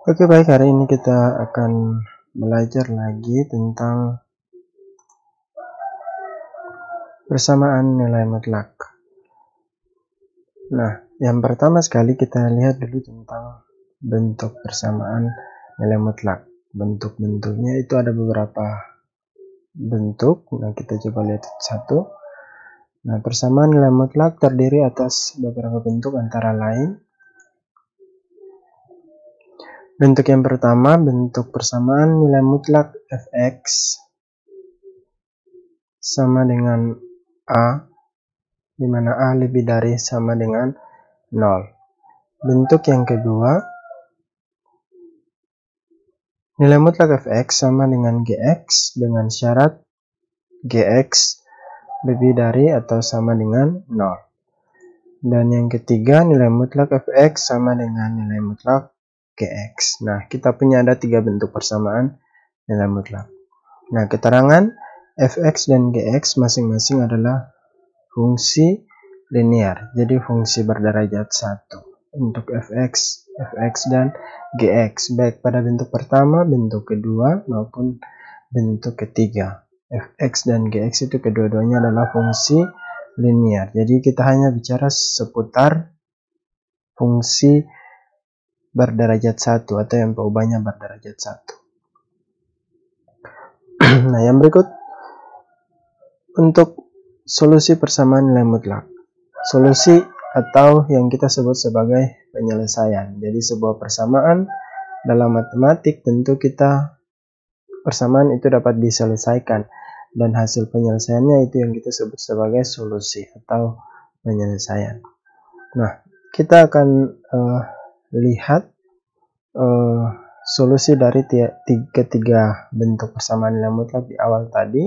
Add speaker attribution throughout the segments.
Speaker 1: Oke, baik, hari ini kita akan belajar lagi tentang persamaan nilai mutlak. Nah, yang pertama sekali kita lihat dulu tentang bentuk persamaan nilai mutlak. Bentuk-bentuknya itu ada beberapa bentuk. Nah, kita coba lihat satu. Nah, persamaan nilai mutlak terdiri atas beberapa bentuk antara lain. Bentuk yang pertama, bentuk persamaan nilai mutlak fx sama dengan A, di mana A lebih dari sama dengan 0. Bentuk yang kedua, nilai mutlak fx sama dengan gx dengan syarat gx lebih dari atau sama dengan 0. Dan yang ketiga, nilai mutlak fx sama dengan nilai mutlak gx. Nah, kita punya ada 3 bentuk persamaan nilai mutlak. Nah, keterangan fx dan gx masing-masing adalah fungsi linear, jadi fungsi berderajat 1 untuk fx dan gx, baik pada bentuk pertama, bentuk kedua, maupun bentuk ketiga. Fx dan gx itu kedua-duanya adalah fungsi linear, jadi kita hanya bicara seputar fungsi berderajat 1 atau yang perubahannya berderajat 1. Nah, yang berikut untuk solusi persamaan nilai mutlak. Solusi atau yang kita sebut sebagai penyelesaian. Jadi sebuah persamaan dalam matematik tentu persamaan itu dapat diselesaikan, dan hasil penyelesaiannya itu yang kita sebut sebagai solusi atau penyelesaian. Nah, kita akan lihat solusi dari ketiga bentuk persamaan nilai mutlak di awal tadi.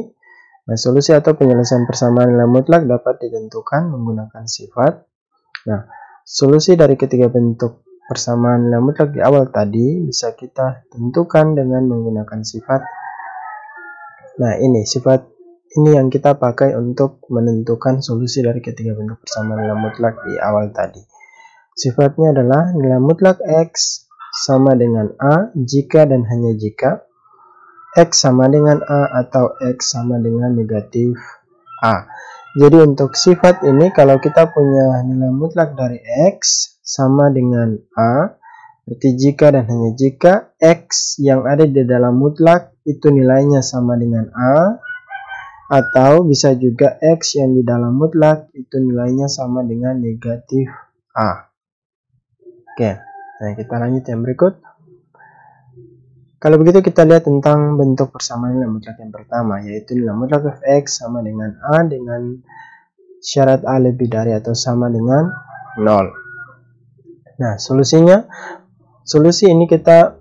Speaker 1: Nah, solusi atau penyelesaian persamaan nilai mutlak dapat ditentukan menggunakan sifat. Nah, solusi dari ketiga bentuk persamaan nilai mutlak di awal tadi bisa kita tentukan dengan menggunakan sifat. Nah, ini sifat ini yang kita pakai untuk menentukan solusi dari ketiga bentuk persamaan nilai mutlak di awal tadi. Sifatnya adalah nilai mutlak x sama dengan A jika dan hanya jika x sama dengan A atau x sama dengan negatif A. Jadi untuk sifat ini, kalau kita punya nilai mutlak dari x sama dengan A, berarti jika dan hanya jika x yang ada di dalam mutlak itu nilainya sama dengan A, atau bisa juga x yang di dalam mutlak itu nilainya sama dengan negatif A. Oke, nah kita lanjut yang berikut. Kalau begitu kita lihat tentang bentuk persamaan nilai mutlak yang pertama, yaitu nilai mutlak fx sama dengan A dengan syarat A lebih dari atau sama dengan 0. Nah, solusi ini kita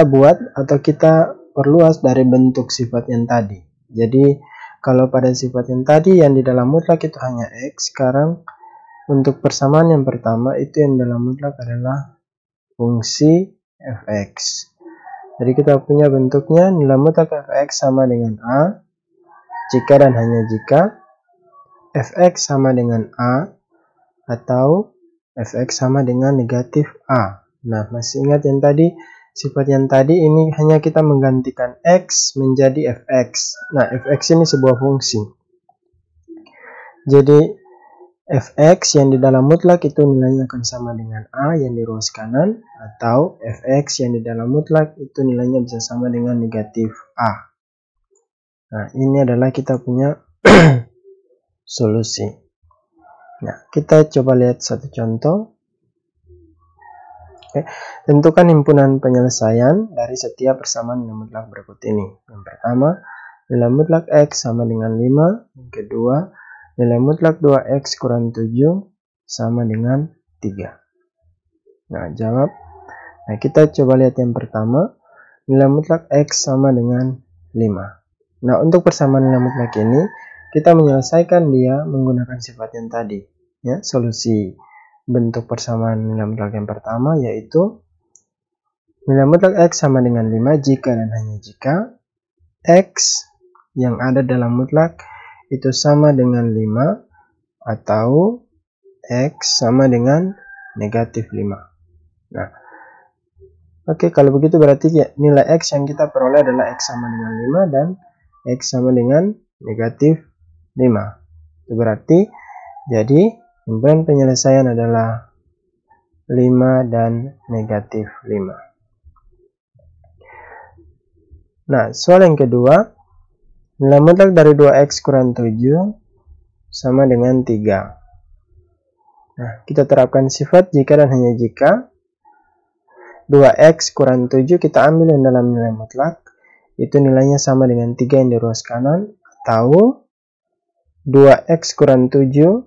Speaker 1: buat atau kita perluas dari bentuk sifat yang tadi. Jadi kalau pada sifat yang tadi yang di dalam mutlak itu hanya x, sekarang untuk persamaan yang pertama itu yang dalam mutlak adalah fungsi fx. Jadi kita punya bentuknya nilai mutlak fx sama dengan A jika dan hanya jika fx sama dengan A atau fx sama dengan negatif A. Nah, masih ingat yang tadi, sifat yang tadi ini hanya kita menggantikan x menjadi fx. Nah, fx ini sebuah fungsi. Jadi fx yang di dalam mutlak itu nilainya akan sama dengan A yang di ruas kanan, atau fx yang di dalam mutlak itu nilainya bisa sama dengan negatif A. Nah, ini adalah kita punya solusi. Nah, kita coba lihat satu contoh. Oke. Tentukan himpunan penyelesaian dari setiap persamaan nilai mutlak berikut ini. Yang pertama, nilai mutlak x sama dengan 5. Yang kedua, nilai mutlak 2x kurang 7 sama dengan 3. Nah, jawab. Nah, kita coba lihat yang pertama. Nilai mutlak x sama dengan 5. Nah, untuk persamaan nilai mutlak ini, kita menyelesaikan dia menggunakan sifat yang tadi. Ya, solusi bentuk persamaan nilai mutlak yang pertama yaitu nilai mutlak x sama dengan 5 jika dan hanya jika x yang ada dalam mutlak itu sama dengan 5 atau x sama dengan negatif 5. Nah, oke, kalau begitu berarti nilai X yang kita peroleh adalah X sama dengan 5 dan X sama dengan negatif 5. Itu berarti, jadi himpunan penyelesaian adalah 5 dan negatif 5. Nah, soal yang kedua, nilai mutlak dari 2X kurang 7 sama dengan 3. Nah, kita terapkan sifat jika dan hanya jika. 2X kurang 7 kita ambil yang dalam nilai mutlak, itu nilainya sama dengan 3 yang di ruas kanan, atau 2X kurang 7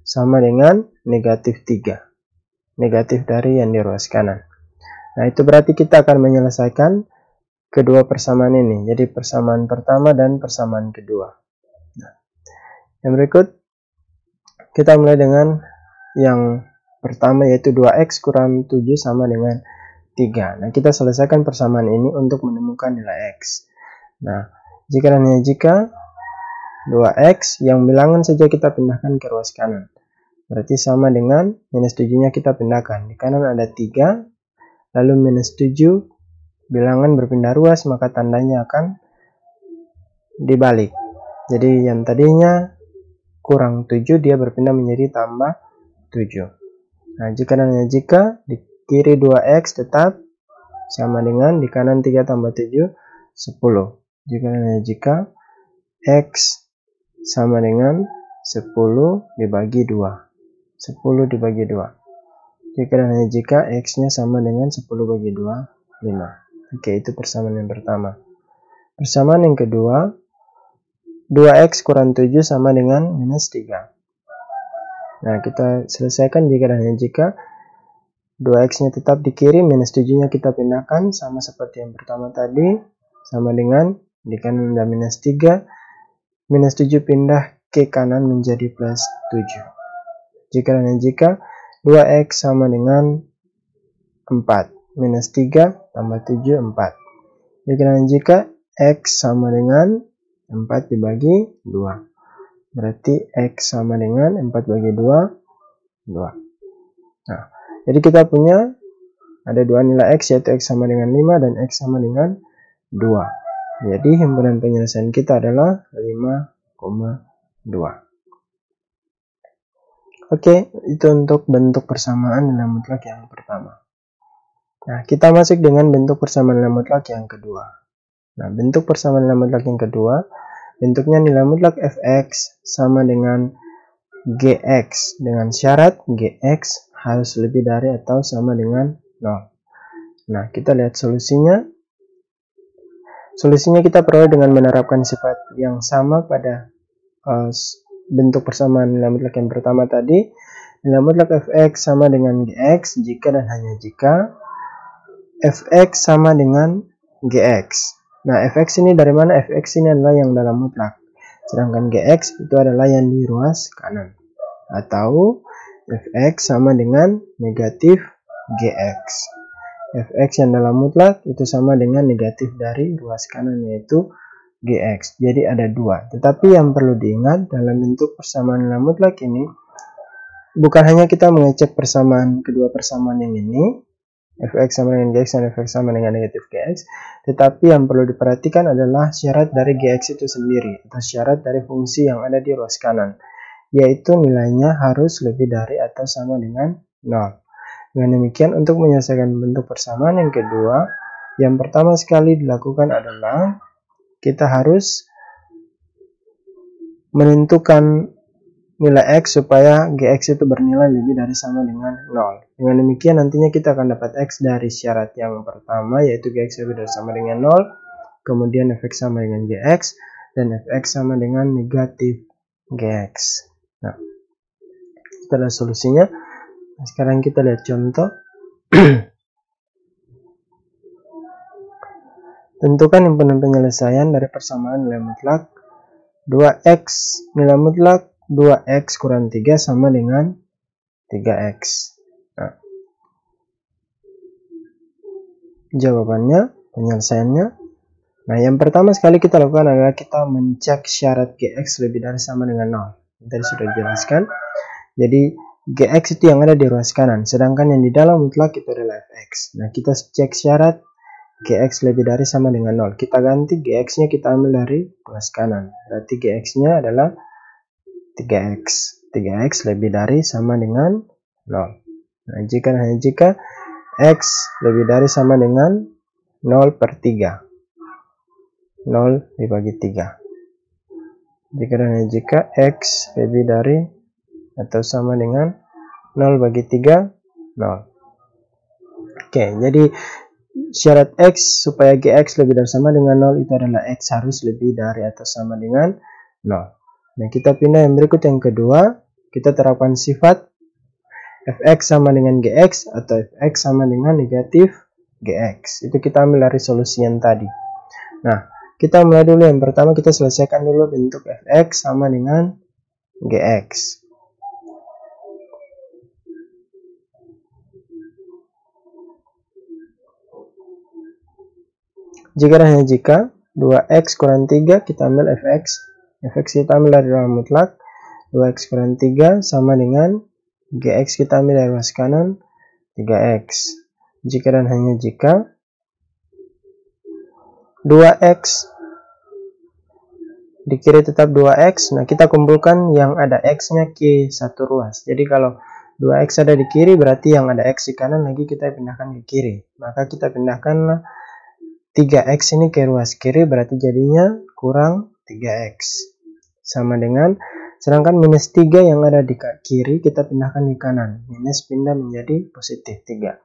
Speaker 1: sama dengan negatif 3. Negatif dari yang di ruas kanan. Nah, itu berarti kita akan menyelesaikan kedua persamaan ini. Jadi persamaan pertama dan persamaan kedua. Nah, yang berikut kita mulai dengan yang pertama, yaitu 2X kurang 7 sama dengan 3. Nah, kita selesaikan persamaan ini untuk menemukan nilai X. Nah, jika dan hanya jika 2X yang bilangan saja kita pindahkan ke ruas kanan. Berarti sama dengan minus 7-nya kita pindahkan. Di kanan ada 3, lalu minus 7, bilangan berpindah ruas, maka tandanya akan dibalik. Jadi yang tadinya kurang 7, dia berpindah menjadi tambah 7. Nah, jika dan hanya jika di kiri 2X tetap sama dengan di kanan 3 tambah 7, 10. Jika dan hanya jika X sama dengan 10 dibagi 2. 10 dibagi 2. Jika dan hanya jika X-nya sama dengan 10 bagi 2, 5. Oke, itu persamaan yang pertama. Persamaan yang kedua, 2X kurang 7 sama dengan minus 3. Nah, kita selesaikan jika dan hanya jika 2X-nya tetap di kiri, minus 7-nya kita pindahkan, sama seperti yang pertama tadi, sama dengan di kanan ada minus 3, minus 7 pindah ke kanan menjadi plus 7. Jika dan hanya jika 2X sama dengan 4. Minus 3 tambah 7, 4. Jika dan jika X sama dengan 4 dibagi 2. Berarti X sama dengan 4 bagi 2, 2. Nah, jadi kita punya ada dua nilai X, yaitu X sama dengan 5 dan X sama dengan 2. Jadi himpunan penyelesaian kita adalah 5,2. Oke, itu untuk bentuk persamaan nilai mutlak yang pertama. Nah, kita masuk dengan bentuk persamaan nilai mutlak yang kedua. Nah, bentuk persamaan nilai mutlak yang kedua, bentuknya nilai mutlak fx sama dengan gx dengan syarat gx harus lebih dari atau sama dengan 0. Nah, kita lihat solusinya. Solusinya kita peroleh dengan menerapkan sifat yang sama pada bentuk persamaan nilai mutlak yang pertama tadi. Nilai mutlak fx sama dengan gx jika dan hanya jika fx sama dengan gx. Nah, fx ini dari mana? Fx ini adalah yang dalam mutlak. Sedangkan gx itu adalah yang di ruas kanan. Atau fx sama dengan negatif gx. Fx yang dalam mutlak itu sama dengan negatif dari ruas kanan, yaitu gx. Jadi ada dua. Tetapi yang perlu diingat dalam bentuk persamaan nilai mutlak ini, bukan hanya kita mengecek persamaan kedua persamaan yang ini, fx sama dengan gx dan fx sama dengan negatif gx, tetapi yang perlu diperhatikan adalah syarat dari gx itu sendiri, atau syarat dari fungsi yang ada di ruas kanan, yaitu nilainya harus lebih dari atau sama dengan 0. Dengan demikian, untuk menyelesaikan bentuk persamaan yang kedua, yang pertama sekali dilakukan adalah kita harus menentukan nilai X supaya Gx itu bernilai lebih dari sama dengan 0. Dengan demikian nantinya kita akan dapat X dari syarat yang pertama, yaitu Gx lebih dari sama dengan 0, kemudian fx sama dengan Gx, dan fx sama dengan negatif Gx. Nah, itu adalah solusinya. Nah, sekarang kita lihat contoh. Tentukan himpunan penyelesaian dari persamaan nilai mutlak 2x nilai mutlak 2x kurang 3 sama dengan 3x. Nah, jawabannya, penyelesaiannya. Nah, yang pertama sekali kita lakukan adalah kita mencek syarat gx lebih dari sama dengan 0. Tadi sudah dijelaskan. Jadi, gx itu yang ada di ruas kanan, sedangkan yang di dalam mutlak itu adalah GX. Nah, kita cek syarat GX lebih dari sama dengan 0. Kita ganti GX-nya, kita ambil dari ruas kanan. Berarti GX-nya adalah 3X. 3X lebih dari sama dengan 0. Nah, hanya jika X lebih dari sama dengan 0 per 3. 0 dibagi 3. Jika X lebih dari atau sama dengan 0 bagi 3, 0. Oke, jadi syarat X supaya GX lebih dari sama dengan 0 itu adalah X harus lebih dari atau sama dengan 0. Nah, kita pindah yang berikut yang kedua. Kita terapkan sifat Fx sama dengan Gx atau Fx sama dengan negatif Gx. Itu kita ambil dari solusi yang tadi. Nah, kita mulai dulu. Yang pertama kita selesaikan dulu bentuk Fx sama dengan Gx. Jika 2x kurang 3 kita ambil fx. Fx kita ambil dari ruang mutlak. 2x kurang 3 sama dengan gx kita ambil dari ruas kanan 3x. Jika dan hanya jika 2x di kiri tetap 2x, nah kita kumpulkan yang ada x-nya ke satu ruas. Jadi kalau 2x ada di kiri berarti yang ada x di kanan lagi kita pindahkan ke kiri. Maka kita pindahkan 3x ini ke ruas kiri, berarti jadinya kurang 3x. Sama dengan, sedangkan minus 3 yang ada di kiri kita pindahkan di kanan. Minus pindah menjadi positif 3.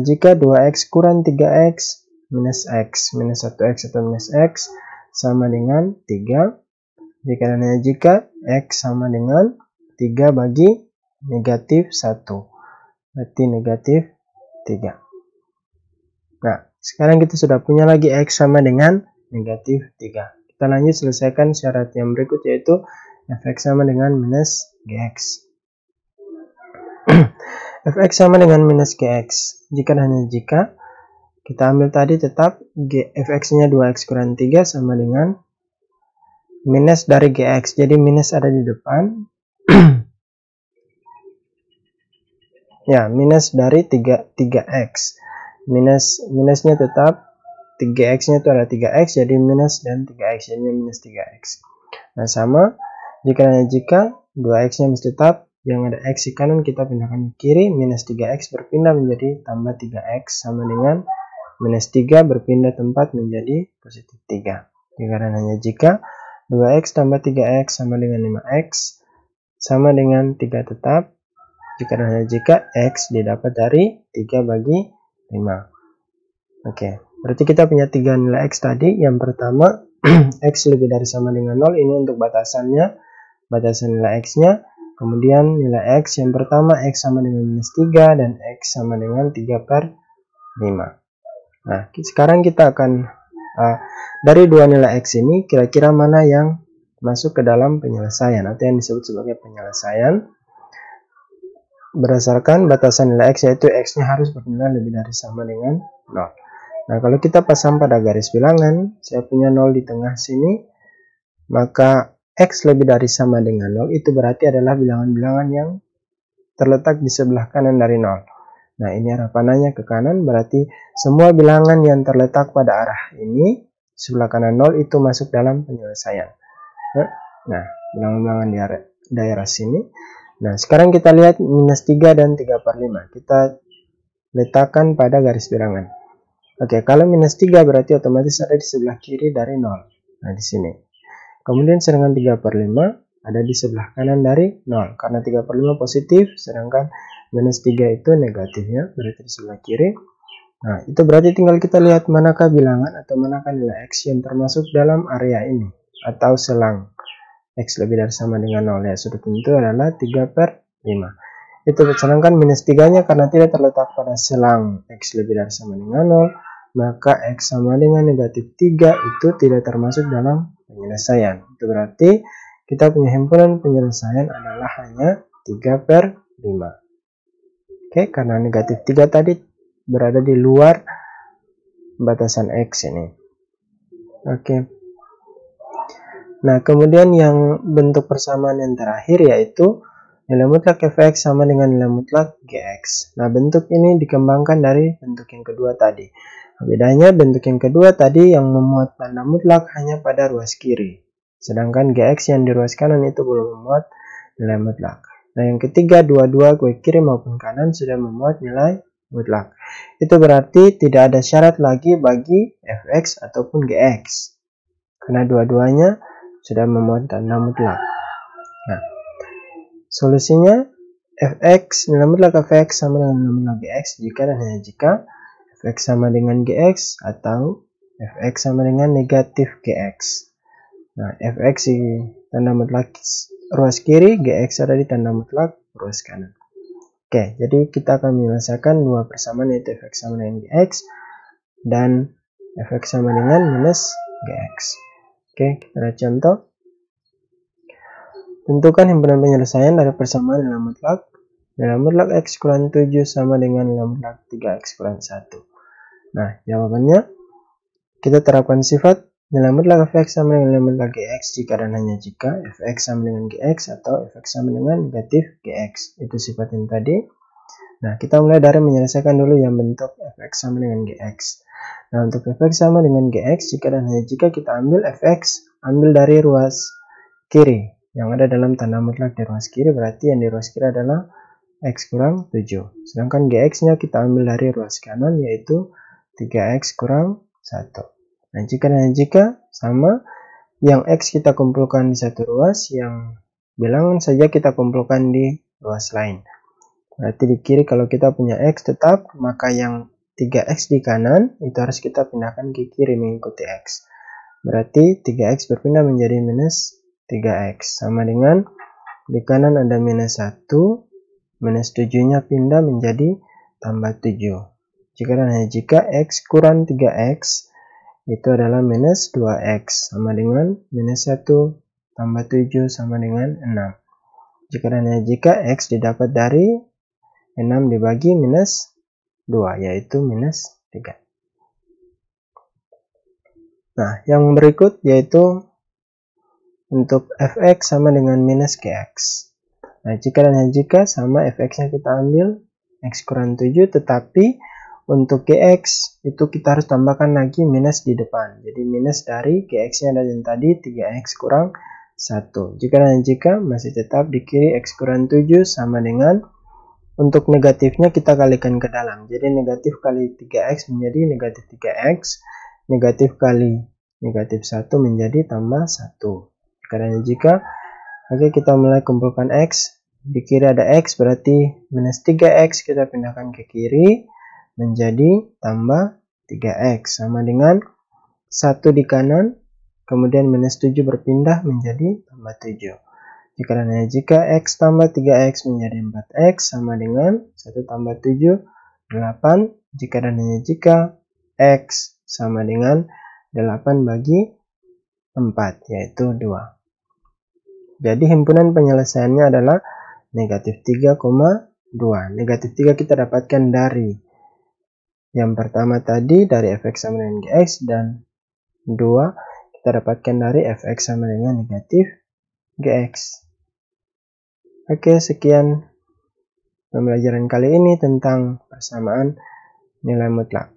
Speaker 1: Jika 2x kurang 3x minus x. Minus 1x atau minus x sama dengan 3. Jika x sama dengan 3 bagi negatif 1. Berarti negatif 3. Nah, sekarang kita sudah punya lagi X sama dengan negatif 3. Kita lanjut selesaikan syarat yang berikut, yaitu Fx sama dengan minus Gx. Fx sama dengan minus Gx. Jika kita ambil tadi tetap Fx-nya 2x kurang 3 sama dengan minus dari Gx. Jadi minus ada di depan. Ya, minus dari 3x. Minusnya tetap 3x-nya itu ada 3x, jadi minus dan 3x, jadinya minus 3x. Nah, sama jika 2x-nya mesti tetap, yang ada x di kanan kita pindahkan ke kiri, minus 3x berpindah menjadi tambah 3x sama dengan minus 3 berpindah tempat menjadi positif 3. Jika 2x tambah 3x sama dengan 5x sama dengan 3 tetap, jika x didapat dari 3 bagi 5. Oke, berarti kita punya 3 nilai x tadi. Yang pertama, x lebih dari sama dengan 0. Ini untuk batasannya, batasan nilai x-nya. Kemudian nilai x yang pertama, x sama dengan minus 3 dan x sama dengan 3 per 5. Nah, sekarang kita akan dari dua nilai x ini, kira-kira mana yang masuk ke dalam penyelesaian atau yang disebut sebagai penyelesaian. Berdasarkan batasan nilai x, yaitu x-nya harus bernilai lebih dari sama dengan 0. Nah, kalau kita pasang pada garis bilangan, saya punya 0 di tengah sini, maka x lebih dari sama dengan 0 itu berarti adalah bilangan-bilangan yang terletak di sebelah kanan dari 0. Nah, ini arah panahnya ke kanan, berarti semua bilangan yang terletak pada arah ini, sebelah kanan 0 itu masuk dalam penyelesaian. Nah, bilangan-bilangan di daerah sini. Nah, sekarang kita lihat minus 3 dan 3 per 5. Kita letakkan pada garis bilangan. Oke, kalau minus 3 berarti otomatis ada di sebelah kiri dari 0. Nah, di sini. Kemudian sedangkan 3 per 5 ada di sebelah kanan dari 0. Karena 3 per 5 positif, sedangkan minus 3 itu negatif ya, berarti di sebelah kiri. Nah, itu berarti tinggal kita lihat manakah bilangan atau manakah nilai x yang termasuk dalam area ini. Atau selang. X lebih dari sama dengan 0 ya, sudah tentu adalah 3 per 5. Itu sedangkan minus 3 nya karena tidak terletak pada selang X lebih dari sama dengan 0, maka X sama dengan negatif 3 itu tidak termasuk dalam penyelesaian. Itu berarti kita punya himpunan penyelesaian adalah hanya 3 per 5. Oke, karena negatif 3 tadi berada di luar batasan X ini. Oke. Nah, kemudian yang bentuk persamaan yang terakhir yaitu nilai mutlak fx sama dengan nilai mutlak gx. Nah, bentuk ini dikembangkan dari bentuk yang kedua tadi. Bedanya bentuk yang kedua tadi yang memuat tanda mutlak hanya pada ruas kiri. Sedangkan gx yang di ruas kanan itu belum memuat nilai mutlak. Nah, yang ketiga, dua-dua baik kiri maupun kanan sudah memuat nilai mutlak. Itu berarti tidak ada syarat lagi bagi fx ataupun gx. Karena dua-duanya sudah memuat tanda mutlak. Nah, solusinya fx, nilai mutlak fx sama dengan nilai mutlak gx jika dan hanya jika fx sama dengan gx atau fx sama dengan negatif gx. Nah, fx di tanda mutlak ruas kiri, gx ada di tanda mutlak ruas kanan. Oke, jadi kita akan menyelesaikan dua persamaan yaitu fx sama dengan gx dan fx sama dengan minus gx. Oke, kita lihat contoh. Tentukan himpunan penyelesaian dari persamaan nilai mutlak. Nilai mutlak x kurang 7 sama dengan nilai mutlak 3x kurang 1. Nah, jawabannya kita terapkan sifat nilai mutlak fx sama dengan nilai mutlak gx jika dan hanya jika fx sama dengan gx atau fx sama dengan negatif gx. Itu sifat yang tadi. Nah, kita mulai dari menyelesaikan dulu yang bentuk fx sama dengan gx. Nah, untuk fx sama dengan gx jika dan hanya jika kita ambil fx, ambil dari ruas kiri yang ada dalam tanda mutlak di ruas kiri, berarti yang di ruas kiri adalah x kurang 7. Sedangkan gx-nya kita ambil dari ruas kanan, yaitu 3x kurang 1. Nah, jika dan jika sama, yang x kita kumpulkan di satu ruas, yang bilangan saja kita kumpulkan di ruas lain. Berarti di kiri kalau kita punya x tetap, maka yang 3x di kanan itu harus kita pindahkan ke kiri mengikuti x. Berarti 3x berpindah menjadi minus 3x, sama dengan di kanan ada minus 1, minus 7-nya pindah menjadi tambah 7. Jika dan hanya jika x kurang 3x itu adalah minus 2x, sama dengan minus 1 tambah 7 sama dengan 6. Jika dan hanya jika x didapat dari 6 dibagi minus 2, yaitu minus 3. Nah, yang berikut yaitu untuk fx sama dengan minus gx. Nah, jika dan hanya jika sama fx-nya kita ambil x kurang 7, tetapi untuk gx itu kita harus tambahkan lagi minus di depan. Jadi minus dari gx-nya dari yang tadi 3x kurang 1. Jika dan hanya jika masih tetap di kiri x kurang 7 sama dengan untuk negatifnya kita kalikan ke dalam. Jadi negatif kali 3x menjadi negatif 3x, negatif kali negatif 1 menjadi tambah 1. Karena jika oke, kita mulai kumpulkan x, di kiri ada x berarti minus 3x kita pindahkan ke kiri menjadi tambah 3x, sama dengan 1 di kanan, kemudian minus 7 berpindah menjadi tambah 7. Jika dan hanya jika x tambah 3x menjadi 4x, sama dengan 1 tambah 7 8. Jika dan hanya jika x sama dengan 8 bagi 4, yaitu 2. Jadi himpunan penyelesaiannya adalah negatif 3,2. Negatif 3 kita dapatkan dari yang pertama tadi, dari fx sama dengan gx, dan 2 kita dapatkan dari fx sama dengan negatif gx. Oke, sekian pembelajaran kali ini tentang persamaan nilai mutlak.